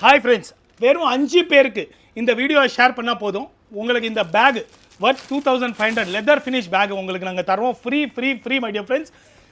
Hi friends, வெறும் 5 பேருக்கு இந்த வீடியோவை ஷேர் பண்ணால் போதும். உங்களுக்கு இந்த பேக் வர்த் 2500 லெதர் ஃபினிஷ் பேக் உங்களுக்கு நாங்கள் தருவோம். Free my dear friends.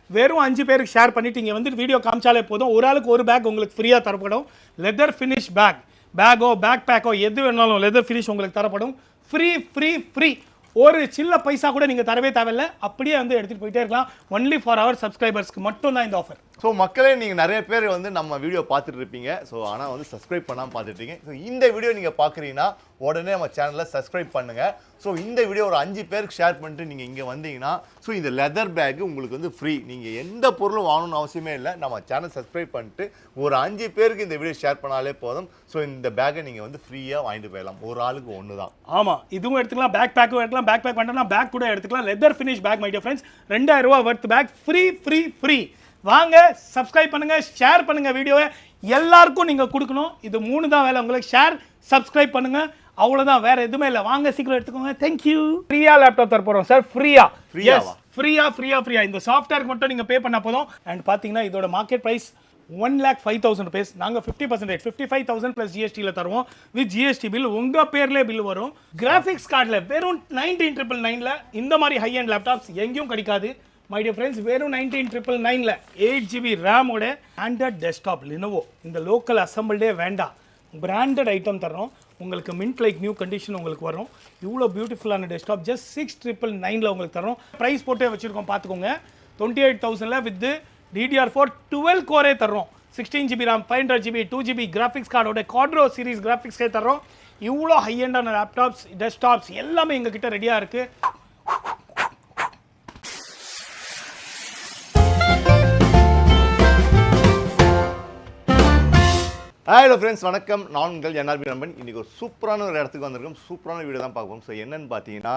வெறும் 5 பேருக்கு ஷேர் பண்ணிவிட்டு இங்கே வந்து வீடியோ காமிச்சாலே போதும். ஒரு ஆளுக்கு ஒரு பேக் உங்களுக்கு ஃப்ரீயாக தரப்படும். லெதர் ஃபினிஷ் பேக்கோ பேக் பேக்கோ எது வேணாலும் லெதர் ஃபினிஷ் உங்களுக்கு தரப்படும். ஃப்ரீ. ஒரு சில்ல பைசா கூட நீங்கள் தரவே தேவையில்லை. அப்படியே வந்து எடுத்துகிட்டு போயிட்டே இருக்கலாம். ஒன்லி ஃபார் அவர் சப்ஸ்கிரைபர்ஸ்க்கு மட்டும் தான் இந்த ஆஃபர். ஸோ மக்களே, நீங்கள் நிறைய பேர் வந்து நம்ம வீடியோ பார்த்துட்டு இருப்பீங்க. ஸோ ஆனால் வந்து சப்ஸ்கிரைப் பண்ணாமல் பார்த்துருப்பீங்க. ஸோ இந்த வீடியோ நீங்கள் பார்க்குறீங்கன்னா உடனே நம்ம சேனலில் சப்ஸ்கிரைப் பண்ணுங்கள். ஸோ இந்த வீடியோ ஒரு 5 பேருக்கு ஷேர் பண்ணிட்டு நீங்கள் இங்கே வந்தீங்கன்னா ஸோ இந்த லெதர் பேக்கு உங்களுக்கு வந்து ஃப்ரீ. நீங்கள் எந்த பொருளும் வாங்கணும்னு அவசியமே இல்லை. நம்ம சேனல் சப்ஸ்கிரைப் பண்ணிட்டு ஒரு 5 பேருக்கு இந்த வீடியோ ஷேர் பண்ணாலே போதும். ஸோ இந்த பேக்கை நீங்கள் வந்து ஃப்ரீயாக வாங்கிட்டு போயிடலாம். ஒரு ஆளுக்கு ஒன்று தான். ஆமாம், இதுவும் எடுத்துக்கலாம். பேக் பேக்கும் எடுத்துக்கலாம். பேக் பேக் பண்ணலாம், பேக் கூட எடுத்துக்கலாம். Leather finish bag my dear friends. 2000 ரூபா வர்த் பேக். ஃப்ரீ. வாங்க, சப்ஸ்கிரைப் பண்ணுங்க, ஷேர் பண்ணுங்க. வீடியோவை எல்லாருக்கும் நீங்க கொடுக்கணும். இது 3 தான் வேலை உங்களுக்கு. ஷேர், சப்ஸ்கிரைப் பண்ணுங்க, அவ்வளவுதான், வேற எதுவுமே இல்லை. வாங்க சீக்கிரம் எடுத்துக்கோங்க. தேங்க்யூ. ஃப்ரீயா லேப்டாப் தர போறோம் சார். ஃப்ரீயா இந்த சாஃப்ட்வேருக்கு மட்டும் நீங்க பே பண்ணா போதும். அண்ட் பாத்தீங்கன்னா இதோட மார்க்கெட் பிரைஸ் 1,05,000 rupees. நாங்க 50% 55,000 plus GST தருவோம். வித் GST பில் உங்க பேர்ல பில் வரும். கிராஃபிக்ஸ் கார்டில் வெறும் 19,999 இந்த மாதிரி ஹை அண்ட் லேப்டாப்ஸ் எங்கேயும் கிடைக்காது மை டியர் ஃப்ரெண்ட்ஸ். வெறும் 19,999 8GB RAM ஓட ஆண்ட்ராய்ட் டெஸ்க்டாப் Lenovo. இந்த லோக்கல் அசம்பிள்டே வேண்டாம், பிராண்டட் ஐட்டம் தர்றோம் உங்களுக்கு. மின்ட் லைக் நியூ கண்டிஷன் உங்களுக்கு வரும். இவ்வளோ பியூட்டிஃபுல்லான டெஸ்க்டாப் ஜஸ்ட் 6,999 உங்களுக்கு தரோம். ப்ரைஸ் போட்டே வச்சுருக்கோம் பார்த்துக்கோங்க. 28,000 வித் DDR4 12 கோரே தர்றோம். 16GB RAM 500GB 2GB graphics கார்டோட குவாட்ரோ சீரிஸ் கிராஃபிக்ஸ்கே தர்றோம். இவ்வளோ ஹை எண்டான லேப்டாப்ஸ் டெஸ்க்டாப்ஸ் எல்லாமே எங்ககிட்ட ரெடியாக இருக்குது. ஹலோ ஃப்ரெண்ட்ஸ், வணக்கம். நான் உங்கள் NRB நம்பன். இன்றைக்கி ஒரு சூப்பரான ஒரு இடத்துக்கு வந்திருக்கோம். சூப்பரான வீடியோ தான் பார்க்க போகிறோம். ஸோ என்னென்னு பார்த்தீங்கன்னா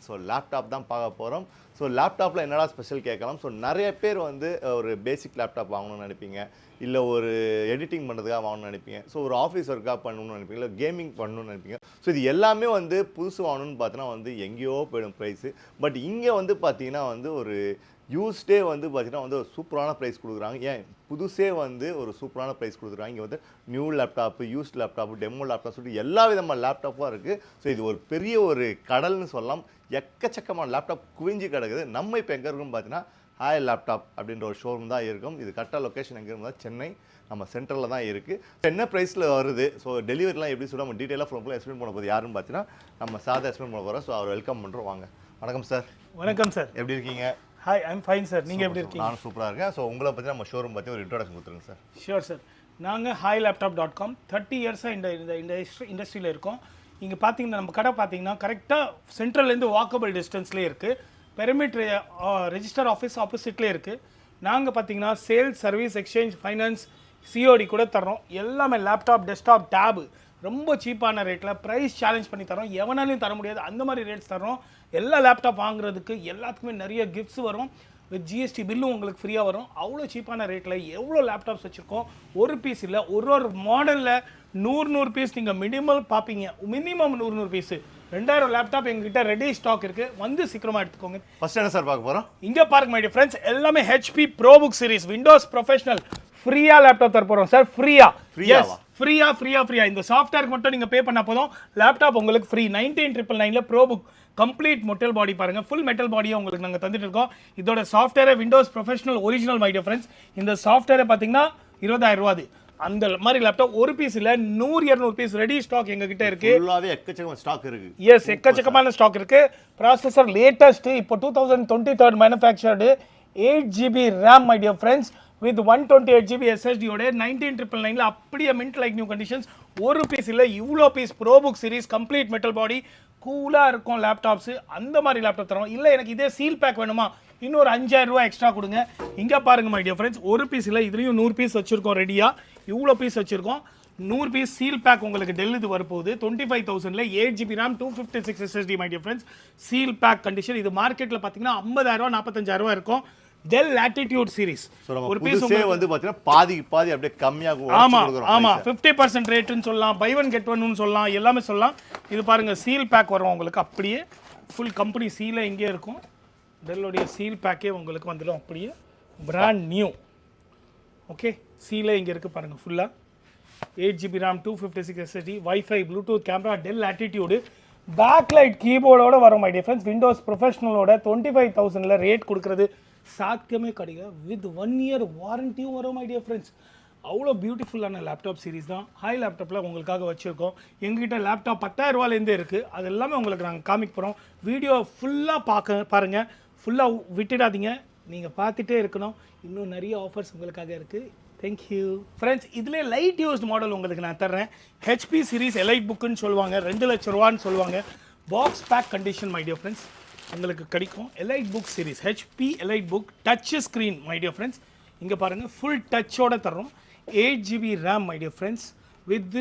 ஸோ லேப்டாப் தான் பார்க்க போகிறோம். ஸோ லேப்டாப்பில் என்னடா ஸ்பெஷல் கேட்கலாம். ஸோ நிறைய பேர் வந்து ஒரு பேசிக் லேப்டாப் வாங்கணும்னு நினைப்பீங்க, இல்லை ஒரு எடிட்டிங் பண்ணுறதுக்காக வாங்கணும்னு நினைப்பீங்க, ஸோ ஒரு ஆஃபீஸ் ஒர்க்காக பண்ணணும்னு நினைப்பீங்க, இல்லை கேமிங் பண்ணணும்னு நினைப்பீங்க. ஸோ இது எல்லாமே வந்து புதுசு வாங்கணும்னு பார்த்தீங்கன்னா வந்து எங்கேயோ போயிடும் ப்ரைஸு. பட் இங்கே வந்து பார்த்தீங்கன்னா வந்து ஒரு யூஸ்டே வந்து பார்த்தீங்கன்னா வந்து ஒரு சூப்பரான ப்ரைஸ் கொடுக்குறாங்க. ஏன் புதுசே வந்து ஒரு சூப்பரான ப்ரைஸ் கொடுக்குறாங்க. இங்கே வந்து new laptop, used laptop, demo laptop சொல்லிட்டு எல்லா விதமான லேப்டாப்பும் இருக்குது. ஸோ இது ஒரு பெரிய ஒரு கடல்னு சொல்லலாம். எக்கச்சக்கமான லேப்டாப் குவிஞ்சு கிடக்குது. நம்ம இப்போ எங்கே இருக்குன்னு பார்த்தீங்கன்னா HiLaptop அப்படின்ற ஒரு ஷோரூம் தான் இருக்கும். இது கரெக்டாக லொக்கேஷன் எங்கே இருந்தால் சென்னை, நம்ம சென்ட்ரலில் தான் இருக்குது. என்ன ப்ரைஸில் வருது, ஸோ டெலிவரிலாம் எப்படி சொல்ல நம்ம டீட்டெயிலாக ஃபுல்லாக எக்ஸ்பிளைன் பண்ண போது யாருன்னு பார்த்தீங்கன்னா நம்ம சாதா எக்ஸ்பிளைன் பண்ண போகிறோம். ஸோ அவர் வெல்கம் பண்ணுறோம். வாங்க. வணக்கம் சார். வணக்கம் சார். எப்படி இருக்கீங்க? Hi, I'm fine sir. நீங்கள் எப்படி இருக்கீங்க? நானும் சூப்பராக இருக்கேன். ஸோ உங்களை பற்றி நம்ம ஷோரூம் பற்றி ஒரு இன்ட்ரோடக்ஷன் கொடுத்துருங்க சார். Sure sir. நாங்கள் HiLaptop.com 30 இயர்ஸாக இந்த இண்டஸ்ட்ரியில் இருக்கோம். இங்கே பார்த்தீங்கன்னா நம்ம கடை பார்த்தீங்கன்னா கரெக்டாக சென்ட்ரல்லேருந்து வாக்கபிள் டிஸ்டன்ஸ்லேயே இருக்குது. பெரிமீட்டர் ரெஜிஸ்டர் ஆஃபீஸ் ஆப்போசிட்லேயே இருக்குது. நாங்கள் பார்த்தீங்கன்னா sales, service, exchange, finance, COD கூட தரோம். எல்லாமே லேப்டாப், டெஸ்க்டாப், டேபு ரொம்ப சீப்பான ரேட்டில் ப்ரைஸ் சேலஞ்ச் பண்ணி தரோம். எவனாலையும் தர முடியாது அந்த மாதிரி ரேட்ஸ் தரோம். எல்லா லேப்டாப் வாங்குறதுக்கு எல்லாத்துக்குமே நிறைய கிஃப்ட்ஸ் வரும். வித் GST பில்லும் உங்களுக்கு ஃப்ரீயாக வரும். அவ்வளோ சீப்பான ரேட்டில் எவ்வளோ லேப்டாப்ஸ் வச்சுருக்கோம். ஒரு பீஸ் இல்லை, ஒரு மாடலில் 100 பீஸ் நீங்கள் மினிமம் பார்ப்பீங்க. மினிமம் 100 பீஸு 2000 லேப்டாப் எங்ககிட்ட ரெடி ஸ்டாக் இருக்குது. வந்து சீக்கிரமாக எடுத்துக்கோங்க. ஃபர்ஸ்ட் என்ன சார் பார்க்க போகிறோம்? இங்கே பாருங்க மை டியர் ஃப்ரெண்ட்ஸ், எல்லாமே HP ProBook series Windows professional ஃப்ரீயா லேப்டாப் தர போகிறோம் சார். ஃப்ரீயா. இந்த சாஃப்ட்வேருக்கு மட்டும் நீங்கள் பே பண்ணால் போதும். லேப்டாப் உங்களுக்கு free. 19,999 ProBook complete metal body பாருங்கள். ஃபுல் மெட்டல் பாடியை உங்களுக்கு நாங்கள் தந்துட்டு இருக்கோம். இதோட சாஃப்ட்வேரை Windows professional original my dear friends. இந்த சாஃப்ட்வேரை பார்த்தீங்கன்னா 20,000 ரூபா. அந்த மாதிரி லேப்டாப் ஒரு பீஸ் இல்லை, 100-200 பீஸ் ரெடி ஸ்டாக் எங்ககிட்ட இருக்கு. எக்கச்சக்கமான ஸ்டாக் இருக்கு. எஸ், எக்கச்சக்கமான ஸ்டாக் இருக்கு. ப்ராசஸர் லேட்டஸ்ட் இப்போ 2023 manufactured 8GB RAM my dear friends with 128GB SSD ஓட 19,999 அப்படியே மின்ட் லைக் நியூ கண்டிஷன்ஸ். ஒரு பீஸ் இல்லை, இவ்வளோ piece ProBook series complete metal body கூலாக இருக்கும் லேப்டாப்ஸு. அந்த மாதிரி லேப்டாப் தரோம். இல்லை எனக்கு இதே சீல் பேக் வேணுமா, இன்னொரு 5,000 ரூபா எக்ஸ்ட்ரா கொடுங்க. இங்கே பாருங்க மை டியர் ஃப்ரெண்ட்ஸ், ஒரு பீஸ் இல்லை, இதுலேயும் 100 பீஸ் வச்சுருக்கோம் ரெடியாக. இவ்வளோ பீஸ் வச்சுருக்கோம். 100 பீஸ் சீல் பேக் உங்களுக்கு டெல் இது வரப்போகுது. 25,000 8GB RAM 256 SSD my dear friends. Seal pack condition. இது மார்க்கெட்டில் பார்த்தீங்கன்னா 50,000 45,000 இருக்கும். Dell Latitude சீரிஸ் ஒரு பீஸ் வந்து பாத்தீங்கன்னா பாதி அப்படியே கம்மியாக. ஆமா 50% ரேட்னு சொல்லலாம், பை ஒன் கெட் ஒன்னு சொல்லலாம், எல்லாமே சொல்லலாம். இது பாருங்க சீல் பேக் வரும் உங்களுக்கு. அப்படியே ஃபுல் கம்பெனி சீலே இங்கே இருக்கும். டெல்லோடைய சீல் பேக்கே உங்களுக்கு வந்துடும். அப்படியே பிராண்ட் நியூ. ஓகே, சீலே இங்கே இருக்குது பாருங்கள் ஃபுல்லாக. 8GB RAM 256 SSD Wi-Fi Bluetooth camera Dell Latitude backlight கீபோர்டோட வரும் மை டியர் ஃப்ரெண்ட்ஸ். விண்டோஸ் ப்ரொஃபஷனலோட 25,000ல் ரேட் கொடுக்குறது சாத்தியமே கிடையாது. வித் 1 இயர் வாரண்டியும் வரும் மை டியர் ஃப்ரெண்ட்ஸ். அவ்வளோ பியூட்டிஃபுல்லான லேப்டாப் சீரிஸ் தான் ஹை லேப்டாப்பில் உங்களுக்காக வச்சுருக்கோம். எங்ககிட்ட லேப்டாப் 10,000 இருக்குது. அது எல்லாமே உங்களுக்கு நாங்கள் காமிக்க போகிறோம். வீடியோ ஃபுல்லாக பாருங்கள், ஃபுல்லாக விட்டுடாதீங்க, நீங்கள் பார்த்துட்டே இருக்கணும். இன்னும் நிறைய ஆஃபர்ஸ் உங்களுக்காக இருக்குது. Thank you friends. இதில் லைட் யூஸ்டு மாடல் உங்களுக்கு நான் தர்றேன். ஹெச்பி சீரிஸ் EliteBookன்னு சொல்லுவாங்க, 2 லட்ச ரூபான்னு சொல்லுவாங்க. Box pack condition my dear friends உங்களுக்கு கிடைக்கும். EliteBook series HP EliteBook touch screen my dear friends. இங்கே பாருங்கள், ஃபுல் டச்சோட தர்றோம். 8GB RAM my dear friends with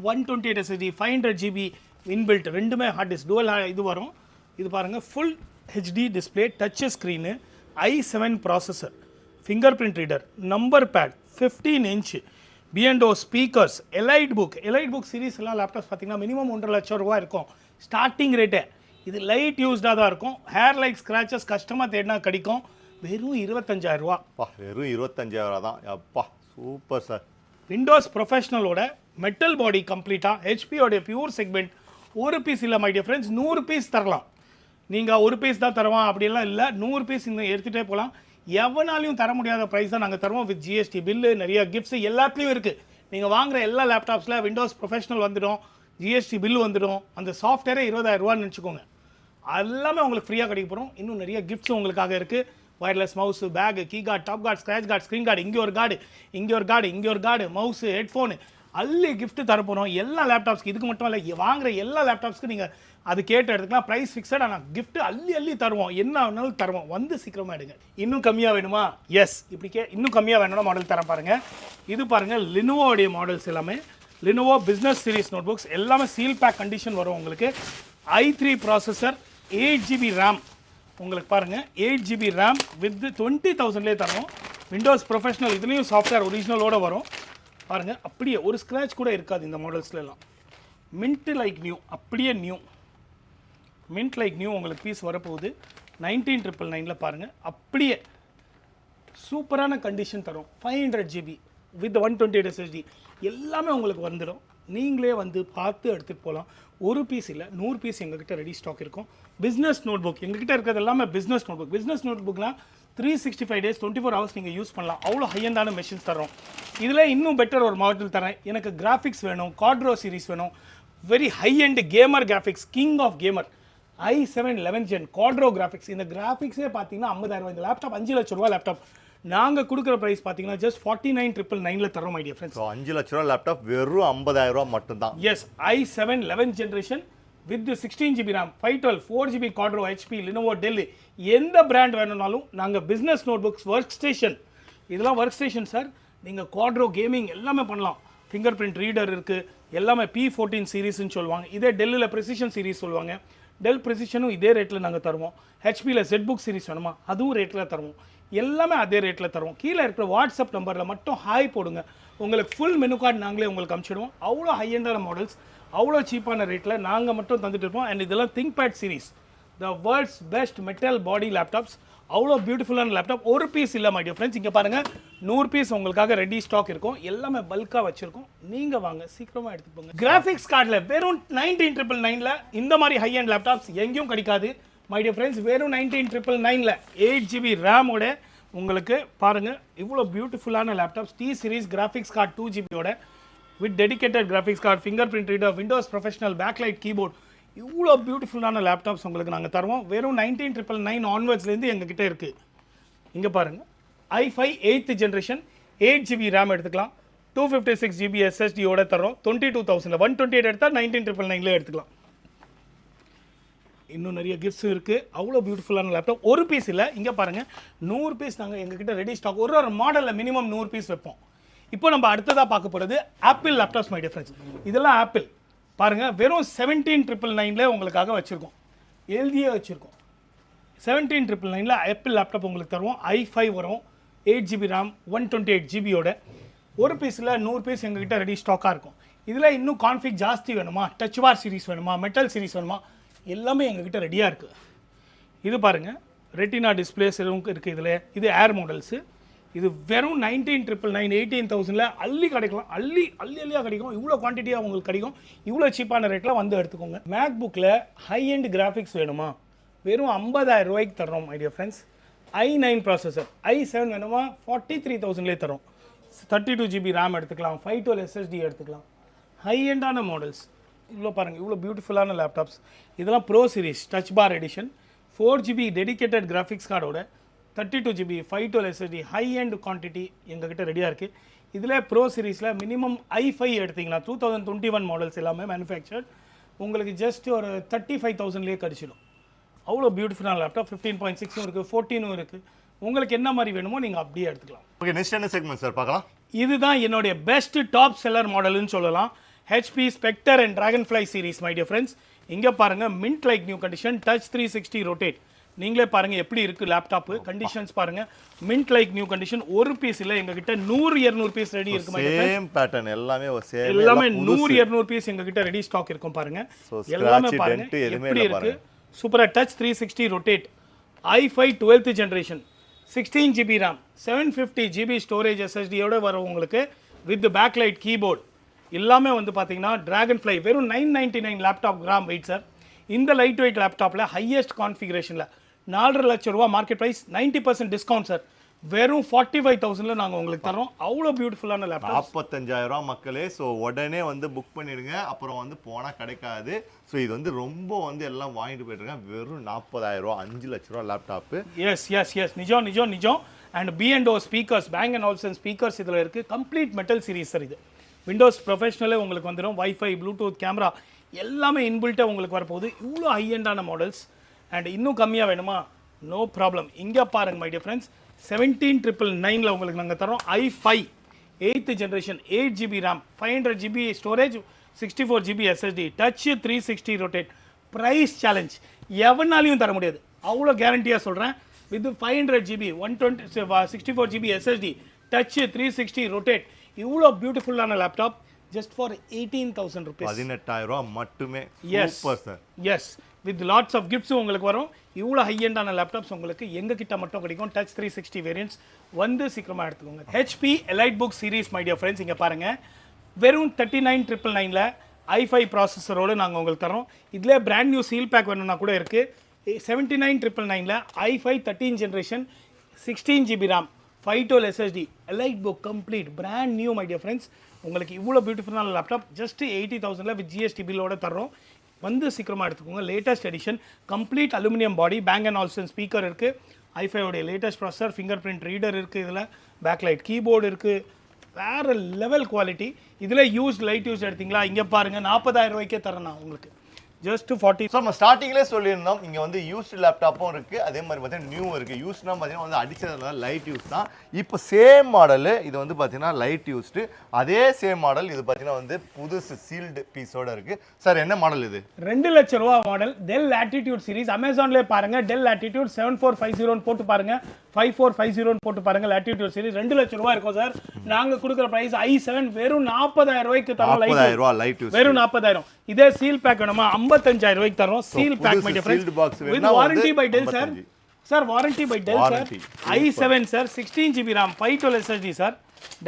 128 SSD 500GB inbuilt, ரெண்டுமே ஹார்ட் டிஸ்க் டுவல் இது வரும். இது பாருங்கள், full HD display, touch screen, i7 processor, fingerprint reader, number pad, 15 inch B&O speakers. EliteBook series எல்லாம் லேப்டாப்ஸ் பார்த்தீங்கன்னா minimum 1.5 லட்சம் ரூபா இருக்கும் ஸ்டார்டிங் ரேட்டே. இது லைட் யூஸ்டாக தான் இருக்கும். ஹேர் லைக் ஸ்க்ராச்சஸ் கஷ்டமாக தேடினா கிடைக்கும். வெறும் 25,000 ரூபா. வெறும் 25,000 தான். அப்பா சூப்பர் சார். விண்டோஸ் ப்ரொஃபஷனலோட மெட்டல் பாடி கம்ப்ளீட்டாக ஹெச்பியோடைய பியூர் செக்மெண்ட். ஒரு பீஸ் இல்லை மை டியர் ஃப்ரெண்ட்ஸ், 100 பீஸ் தரலாம். நீங்கள் ஒரு பீஸ் தான் தருவான் அப்படிலாம் இல்லை, 100 பீஸ் இங்கே எடுத்துகிட்டே போகலாம். எவனாலையும் தர முடியாத ப்ரைஸ் தான் நாங்கள் தருவோம். வித் ஜிஎஸ்டி பில்லு, நிறைய கிஃப்ட்ஸ் எல்லாத்துலேயும் இருக்குது. நீங்கள் வாங்குகிற எல்லா லேப்டாப்ஸில் விண்டோஸ் ப்ரொஃபஷனல் வந்துடும், ஜிஎஸ்டி பில் வந்துடும். அந்த சாஃப்ட்வேரே 20,000 ரூபான்னு நினச்சிக்கோங்க. எல்லாமே உங்களுக்கு ஃப்ரீயாக கிடைக்க போகிறோம். இன்னும் நிறைய கிஃப்ட்ஸும் உங்களுக்காக இருக்குது. Wireless mouse, bag, key card, top card, scratch card, screen card, இங்கே ஒரு கார்டு, இங்கே ஒரு கார்டு, இங்கே ஒரு கார்டு, மவுஸு, ஹெட்ஃபோனு, அள்ளி கிஃப்ட்டு தரப்போகிறோம் எல்லா லேப்டாப்ஸ்க்கு. இதுக்கு மட்டும் இல்லை, வாங்குகிற எல்லா லேப்டாப்ஸ்க்கு நீங்கள் அது கேட்டு எடுத்துக்கலாம். ப்ரைஸ் ஃபிக்ஸட், ஆனால் கிஃப்ட்டு அள்ளி தருவோம். என்ன வேணாலும் தருவோம். வந்து சீக்கிரமாக எடுங்க. இன்னும் கம்மியாக வேணுமா? எஸ், இப்படி இன்னும் கம்மியாக வேணும்னா மாடல் தரேன் பாருங்கள். இது பாருங்கள், லினோவோடைய மாடல்ஸ் எல்லாமே. Lenovo business series notebook எல்லாமே சீல் பேக் கண்டிஷன் வரும் உங்களுக்கு. i3 ப்ராசஸர், 8GB RAM உங்களுக்கு பாருங்கள். 8GB RAM வித் 20,000லே தரும். விண்டோஸ் ப்ரொஃபஷனல், இதுலேயும் சாஃப்ட்வேர் ஒரிஜினலோடு வரும் பாருங்கள். அப்படியே ஒரு ஸ்க்ராட்ச் கூட இருக்காது இந்த மாடல்ஸ்லாம். மின்ட் லைக் நியூ, அப்படியே நியூ, மின்ட் லைக் நியூ உங்களுக்கு பீஸ் வரப்போகுது. 19,999ல் பாருங்கள். அப்படியே சூப்பரான கண்டிஷன் தரும். 500GB வித் 128 SSD எல்லாமே உங்களுக்கு வந்துடும். நீங்களே வந்து பார்த்து எடுத்துகிட்டு போகலாம். ஒரு பீஸ் இல்லை, 100 பீஸ் எங்ககிட்ட ரெடி ஸ்டாக் இருக்கும். பிஸ்னஸ் நோட் புக் எங்ககிட்ட இருக்கிறது எல்லாமே பிஸ்னஸ் நோட் புக். பிஸ்னஸ் நோட் புக்னால் 365 days 24 hours நீங்கள் யூஸ் பண்ணலாம். அவ்வளோ ஹையண்டான மெஷின்ஸ் தரோம். இதில் இன்னும் பெட்டர் ஒரு மாடல் தரேன். எனக்கு கிராஃபிக்ஸ் வேணும், கார்ட்ரோ சீரிஸ் வேணும், very high end gamer graphics, king of gamer, i7 11th Gen Quadro graphics. இந்த கிராஃபிக்ஸே பார்த்தீங்கன்னா 50,000. இந்த லேப்டாப் 5 லட்ச ரூபா லேப்டாப். நாங்கள் கொடுக்குற ப்ரைஸ் பார்த்தீங்கன்னா ஜஸ்ட் 49,999ல் தரோம் மை டியர் ஃப்ரெண்ட்ஸ். 5 லட்ச ரூபா லேப்டாப் வெறும் 50,000 ரூபா மட்டும்தான். Yes, i7 11th generation with 16GB RAM 512 4GB Quadro, HP, Lenovo, Dell, எந்த பிராண்ட் வேணும்னாலும் நாங்கள் business notebooks, workstation, இதெல்லாம் ஒர்க் ஸ்டேஷன் சார். நீங்கள் கார்ட்ரோ கேமிங் எல்லாமே பண்ணலாம். ஃபிங்கர் பிரிண்ட் ரீடர் இருக்குது. எல்லாமே P14 சீரீஸ்ன்னு சொல்லுவாங்க. இதே டெல்லில் ப்ரெசிஷன் சீரீஸ் சொல்லுவாங்க. டெல் ப்ரெசிஷனும் இதே ரேட்டில் நாங்கள் தருவோம். ஹெச்பியில் ZBook சீரிஸ் வேணுமா, அதுவும் ரேட்டில் தருவோம். எல்லாமே அதே ரேட்டில் தருவோம். கீழே இருக்கிற வாட்ஸ்அப் நம்பரில் மட்டும் ஹாய் போடுங்க, உங்களுக்கு ஃபுல் மெனு கார்டு நாங்களே உங்களுக்கு அனுப்பிச்சிடுவோம். அவ்வளோ ஹையண்டான மாடல்ஸ், அவ்வளோ சீப்பான ரேட்டில் நாங்கள் மட்டும் தந்துட்டு இருப்போம். அண்ட் இதெல்லாம் ThinkPad series, the world's best metal body laptops. அவ்வளோ பியூட்டிஃபுல்லான லேப்டாப். ஒரு பீஸ் இல்லை மை டியர் ஃப்ரெண்ட்ஸ். இங்கே பாருங்கள், 100 பீஸ் உங்களுக்காக ரெடி ஸ்டாக் இருக்கும். எல்லாமே பல்காக வச்சுருக்கோம். நீங்கள் வாங்க, சீக்கிரமாக எடுத்து போங்க. கிராஃபிக்ஸ் கார்டில் வெறும் 19,999ல் இந்த மாதிரி ஹை அண்ட் லேப்டாப்ஸ் எங்கேயும் கிடைக்காது மை டியர் ஃப்ரெண்ட்ஸ். வெறும் 19,999ல் 8GB ரேமோட உங்களுக்கு பாருங்கள். இவ்வளோ பியூட்டிஃபுல்லான laptops. T series graphics card 2GBயோட with dedicated graphics card, fingerprint reader, Windows professional, backlight keyboard, இவ்வளோ பியூட்டிஃபுல்லான லேப்டாப்ஸ் உங்களுக்கு நாங்கள் தருவோம். வெறும் 19,999 ஆன்வர்ட்ஸ்லேருந்து எங்ககிட்ட இருக்குது. இங்கே பாருங்கள், i5 8th generation 8GB RAM எடுத்துக்கலாம். 256GB SSDயோட தரோம். 22,000. 128 எடுத்தால் 19,999லே எடுத்துக்கலாம். இன்னும் நிறைய கிஃப்ட்ஸும் இருக்குது. அவ்வளோ பியூட்டிஃபுல்லான லேப்டாப். ஒரு பீஸ் இல்லை, இங்கே பாருங்கள், 100 பீஸ் நாங்கள் எங்ககிட்ட ரெடி ஸ்டாக். ஒரு மாடலில் மினிமம் 100 பீஸ் வைப்போம். இப்போ நம்ம அடுத்ததாக பார்க்க போகிறது apple laptops my dear friends. இதெல்லாம் ஆப்பிள் பாருங்கள். வெறும் 17,999ல உங்களுக்காக வச்சுருக்கோம். எழுதியே வச்சுருக்கோம். 17,999ல ஆப்பிள் லேப்டாப் உங்களுக்கு தருவோம். i5 வரும், 8GB RAM 128GBயோட. ஒரு பீஸில் 100 பீஸ் எங்ககிட்ட ரெடி ஸ்டாக்காக இருக்கும். இதில் இன்னும் கான்ஃபிக் ஜாஸ்தி வேணுமா, டச் பார் சீரிஸ் வேணுமா, மெட்டல் சீரிஸ் வேணுமா, எல்லாமே எங்ககிட்ட ரெடியாக இருக்குது. இது பாருங்கள், ரெட்டினா டிஸ்பிளேஸ் இருக்குது இதில். இது ஏர் மாடல்ஸு. இது வெறும் 19,999 18,000ல அள்ளி கிடைக்கலாம். அள்ளியாக கிடைக்கும். இவ்வளோ குவான்டிட்டியாக உங்களுக்கு கிடைக்கும். இவ்வளோ சீப்பான ரேட்டில் வந்து எடுத்துக்கோங்க. மேக்புக்கில் ஹை எண்ட் கிராஃபிக்ஸ் வேணுமா, வெறும் 50,000 ரூபாய்க்கு தரோம் my dear friends. i9 processor, i7 வேணுமா 43,000லே தரோம். 32 GB RAM எடுத்துக்கலாம், 512 SSD எடுத்துக்கலாம். ஹை எண்டான மாடல்ஸ் இவ்வளோ பாருங்கள், இவ்வளோ பியூட்டிஃபுல்லான லேப்டாப்ஸ். இதெல்லாம் ப்ரோ சீரிஸ் டச் பார் எடிஷன், 4 GB டெடிகேட்டட் கிராஃபிக்ஸ் கார்டோட 32 GB 512 SSD high end quantity எங்ககிட்ட ரெடியாக இருக்குது. இதில் ப்ரோ சீரீஸில் மினிமம் i5 எடுத்திங்கன்னா 2021 மாடல்ஸ் எல்லாமே மேனுஃபேக்சர்ட் உங்களுக்கு ஜஸ்ட் ஒரு 35,000லேயே கிடச்சிடும். அவ்வளோ பியூட்டிஃபுல்லான லேப்டாப். 15.6 இருக்குது, 14 இருக்குது. உங்களுக்கு என்ன மாதிரி வேணுமோ நீங்கள் அப்படியே எடுத்துக்கலாம். ஓகே, நெக்ஸ்ட் என்ன செக்மெண்ட் சார் பார்க்கலாம்? இதுதான் என்னுடைய பெஸ்ட் டாப் செல்லர் மாடல்னு சொல்லலாம். HP Spectre and Dragonfly series my dear friends. இங்கே பாருங்கள், mint like new condition, touch 360 rotate. நீங்களே பாருங்கள் எப்படி இருக்குது லேப்டாப்பு. கண்டிஷன்ஸ் பாருங்கள், மின்ட் லைக் நியூ கண்டிஷன். ஒரு பீஸ் இல்லை, எங்ககிட்ட 100-200 பீஸ் ரெடி இருக்கு. சேம் பேட்டர்ன் எல்லாமே 100-200 பீஸ் எங்ககிட்ட ரெடி ஸ்டாக் இருக்கும். பாருங்க எல்லாமே பாருங்க எப்படி இருக்கு. சூப்பரா touch 360 rotate, i5 12th generation, 16 GB RAM, 750 GB storage SSD-யோட வரும் உங்களுக்கு வித் பேக்லைட் கீபோர்டு. எல்லாமே வந்து பார்த்தீங்கன்னா Dragonfly வெறும் 999 லேப்டாப் கிராம் வெயிட் சார். இந்த லைட் வெயிட் லேப்டாப்பில் ஹையஸ்ட் கான்ஃபிகரேஷனில் 4.5 லட்சம் ரூபா மார்க்கெட் ப்ரைஸ், 90% டிஸ்கவுண்ட் சார். வெறும் 45,000ல நாங்கள் உங்களுக்கு தரோம். அவ்வளோ பியூட்டிஃபுல்லாயிரம் லேப்டாப். 45,000 மக்களே. ஸோ உடனே வந்து புக் பண்ணிடுங்க, அப்புறம் வந்து போனால் கிடைக்காது. ஸோ இது வந்து ரொம்ப வந்து எல்லாம் வாங்கிட்டு போயிட்டுருக்கேன். வெறும் 40,000, 5 லட்ச ரூபா லேப்டாப்பு. எஸ் நிஜம். And B&O speakers, bank and Olsen speakers இதில் இருக்குது. கம்ப்ளீட் மெட்டல் சீரிஸ் சார் இது. விண்டோஸ் ப்ரொஃபஷனலே உங்களுக்கு வந்துடும். வைஃபை, ப்ளூடூத், கேமரா எல்லாமே இன்பில்ட்டாக உங்களுக்கு வரப்போகுது. இவ்வளோ ஹை எண்டான மாடல்ஸ். அண்ட் இன்னும் கம்மியாக வேணுமா, நோ ப்ராப்ளம். இங்கே பாருங்கள் மை டியர் ஃப்ரெண்ட்ஸ், 17,999ல் உங்களுக்கு நாங்கள் தரோம். i5 8th generation, 8 GB RAM, 500 GB storage, 64 GB SSD, touch 360 rotate. Price challenge எவனாலையும் தர முடியாது, அவ்வளோ கேரண்டியாக சொல்கிறேன். With 500 GB 64 GB SSD, touch 360 rotate. இவ்வளோ பியூட்டிஃபுல்லான லேப்டாப் just for 18,000 rupees. 18,000 மட்டுமே. Super sir. Yes, with lots of gifts உங்களுக்கு வரும். இவ்வளோ ஹை எண்டான லேப்டாப்ஸ் உங்களுக்கு எங்ககிட்ட மட்டும் கிடைக்கும். டச் 360 வேரியன்ட்ஸ் வந்து சீக்கிரமாக எடுத்துக்கோங்க. HP EliteBook series my dear friends. இங்கே பாருங்கள், வெறும் 39,999ல i5 ப்ராசஸரோடு நாங்கள் உங்களுக்கு தரோம். இதில் பிராண்ட் நியூ சீல் பேக் வேணும்னா கூட இருக்குது. 79,999ல i5 13 generation, 16 GB RAM, 512 SSD, EliteBook complete brand new my dear friends. உங்களுக்கு இவ்வளோ பியூட்டிஃபுல்லான லேப்டாப் ஜஸ்ட் 80,000ல வித் GST பில்லோட தரோம். வந்து சீக்கிரமாக எடுத்துக்கோங்க. Latest edition, complete aluminium body, bank and Olsen speaker இருக்குது. i5 latest processor, fingerprint reader இருக்குது. இதில் பேக்லைட் கீபோர்டு இருக்குது. வேறு லெவல் குவாலிட்டி. இதில் லைட் யூஸ் எடுத்தீங்களா, இங்கே பாருங்கள் 40,000 ரூபாய்க்கே தரேன் நான் உங்களுக்கு. ஜஸ்ட் 40. ஸோ நம்ம ஸ்டார்டிங்லேயே சொல்லியிருந்தோம், இங்கே வந்து யூஸ்டு லேப்டாப்பும் இருக்குது, அதே மாதிரி பார்த்தீங்கன்னா நியூ இருக்குது. யூஸ்னா பார்த்தீங்கன்னா வந்து அடிச்சதுனால லைட் யூஸ் தான். இப்போ சேம் மாடலு இது வந்து பார்த்தீங்கன்னா லைட் யூஸ்டு. அதே சேம் மாடல் இது பார்த்தீங்கன்னா வந்து புதுசு சீல்டு பீஸோட இருக்குது. சார் என்ன மாடல் இது? 2 லட்ச ரூபா மாடல் டெல் லாட்டிடியூட் சீரிஸ். அமேசான்லேயே பாருங்கள், டெல் லாட்டிடியூட் 7450 போட்டு பாருங்கள், 5450 போட்டு பாருங்கள். லாட்டிடியூட் சீரிஸ் 2 லட்ச ரூபா இருக்கும் சார். நாங்கள் கொடுக்குற ப்ரைஸ் i7 வெறும் 40,000 ரூபாய்க்கு தரோம். 40,000 லைட் யூஸ், வெறும் 40,000. இதே சீல் பேக் வேணுமா 55,000 ரூபாய்க்கு தரோம். Seal pack my dear friends with warranty by Dell sir. Sir warranty by Dell sir. i7 sir, 16 GB RAM, 512 SSD sir.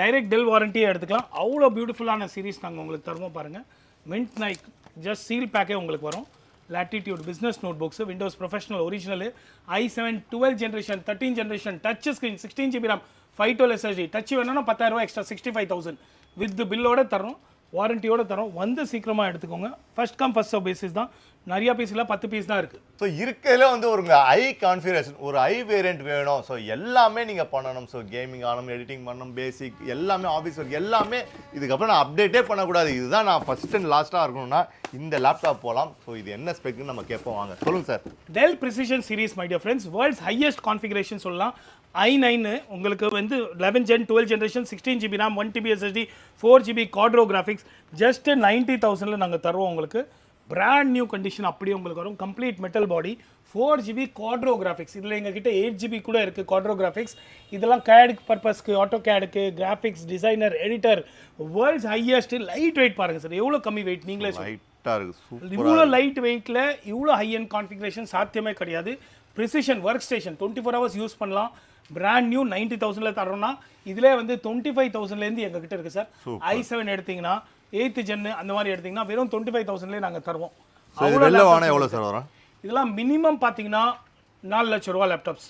Direct Dell வாரண்டியே எடுத்துக்கலாம். அவ்வளோ பியூட்டிஃபுல்லான சீரிஸ் நாங்கள் உங்களுக்கு தருவோம். பாருங்கள், மின்ட் நைக் ஜஸ்ட் சீல் பேக்கே உங்களுக்கு வரும். Latitude business notebooks, Windows professional original, i7 12 generation, 13 generation, touch screen, 16 GB RAM, 512 SSD. Touch வேணும்னா 10,000 ரூபா எக்ஸ்ட்ரா, 65,000 வித் பில்லோட தரோம், வாரண்டியோட தரோம். வந்து சீக்கிரமாக எடுத்துக்கோங்க. First come first serve basis தான். நிறைய பீஸ் இல்லை, 10 பீஸ் தான் இருக்குது. ஸோ இருக்கிறதுல வந்து ஒரு ஐ கான்ஃபிகரேஷன், ஒரு ஐ வேரியன்ட் வேணும். ஸோ எல்லாமே நீங்கள் பண்ணணும். ஸோ கேமிங் ஆகணும், எடிட்டிங் பண்ணணும், பேசிக் எல்லாமே, ஆஃபீஸ் ஒர்க் எல்லாமே. இதுக்கப்புறம் நான் அப்டேட்டே பண்ணக்கூடாது, இதுதான் நான் ஃபஸ்ட் அண்ட் லாஸ்ட்டாக இருக்கணும்னா இந்த லேப்டாப் போகலாம். ஸோ இது என்ன ஸ்பெக்னு நம்ம கேட்போம், வாங்க சொல்லுங்கள் sir. Dell precision series my dear friends, world's highest configuration சொல்லலாம். i9 உங்களுக்கு வந்து 11 Gen 12 generation, 16 GB RAM, 1 TB SSD, 4 GB quadro graphics. Just 90,000ல நாங்கள் தருவோம் உங்களுக்கு. பிராண்ட் நியூ கண்டிஷன் அப்படியே உங்களுக்கு வரும். கம்ப்ளீட் மெட்டல் பாடி, 4 GB quadro graphics. இதில் எங்ககிட்ட 8 GB கூட இருக்குது quadro graphics. இதெல்லாம் CAD பர்பஸ்க்கு, ஆட்டோ கேடுக்கு, graphics designer, editor. World's highest light weight பாருங்கள் சார், எவ்வளோ கம்மி வெயிட். நீங்களே இவ்வளோ லைட் வெயிட்டில் இவ்வளோ ஹை அண்ட் கான்ஃபிகரேஷன் சாத்தியமே கிடையாது. Precision work station 24 hours use பண்ணலாம். பிராண்ட் நியூ 90,000ல தரோம்னா இதிலே வந்து 25,000லேருந்து எங்ககிட்ட இருக்குது சார். i7 எடுத்தீங்கன்னா 8th ஜென் அந்த மாதிரி எடுத்தீங்கன்னா வெறும் 25,000லேயே நாங்கள் தருவோம். வெளில வாங்க எவ்வளோ சார் வரும்? இதெல்லாம் மினிமம் பார்த்தீங்கன்னா 4 லட்சம் ரூபா லேப்டாப்ஸ்.